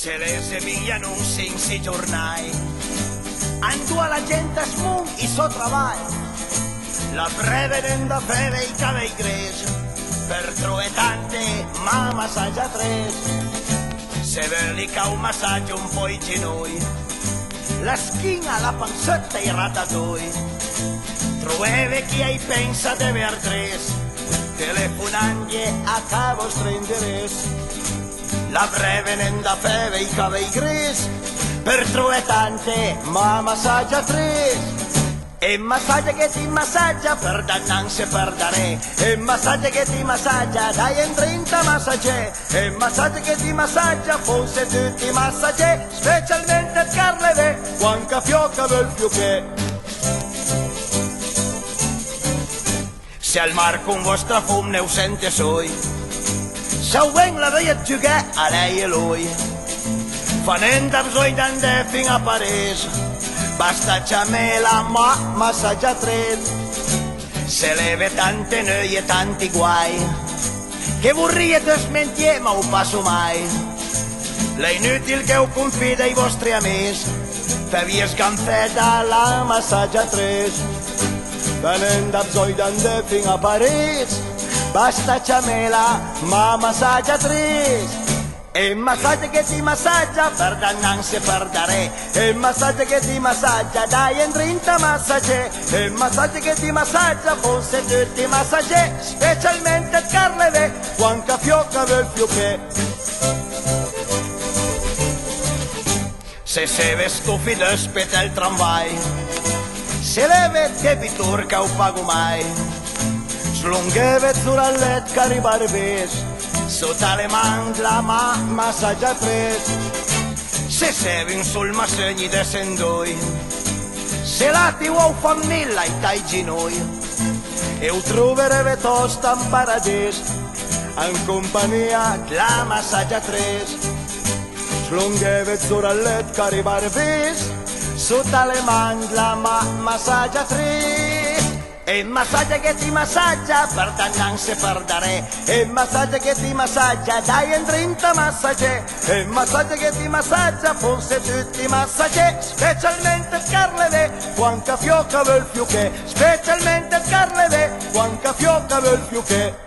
Se les enviano sense giornai, andua la gent es munt i so treball. La preveden de fere i cabell gres, per trobar tante ma massatge tres. Se ve-li cau massatge un po' i genoll, l'esquina, la pancetta i ratatouille. Trobeve chi hi pensa de ver tres, telefonant-gli a ca vostre interès. La prevenen de fere i cabell gres, per trobar tante ma massatge tres. E massaggia che ti massaggia, per dannanze per dare. E massaggia che ti massaggia, dai in 30 massaggi. E massaggia che ti massaggia, forse tutti massaggi. Specialmente il Carleve, quanca fiocca del fiuche. Se al mar con vostra fum ne ho sente soi, se ho ben la veia giocare a lei e lui. Fanendo bisogno d'andare fino a Parigi, basta c'è la massaggia tre. Se leve tante noie e tanti guai, che vorrei smentire ma non passo mai. È inutile che ho confido ai vostri amici, per via scampetta la massaggia tre. Venendo a bisogno d'andare fino a Parigi, basta c'è la massaggia tre. E massaggia che ti massaggia, per dannanze per dare. E massaggia che ti massaggia, dai in 30 massaggi. E massaggia che ti massaggia, forse tutti massaggi. Specialmente il Carleve, quanca fiocca del fiuche. Se ve stufi d'ospite il tramvai, se leve che vi turca o pago mai. Slungheve sulla let cari barbes, sotto le mandla ma massaggia tres. Se sevi sul massegni de sendoi, se la ti vuoi famiglia i tai ginoi, e o trovereve tosta in paradis, in compagnia la massaggia tres. Slungheve sulla let cari barbes, sotto le mandla ma massaggia tres. E massaggia che ti massaggia, per dannanze per dare. E massaggia che ti massaggia, dai in 30 massaggi. E massaggia che ti massaggia, forse tutti massaggi. Specialmente il Carleve, quanca fiocca del fiuche. Specialmente il Carleve, quanca fiocca del fiuche.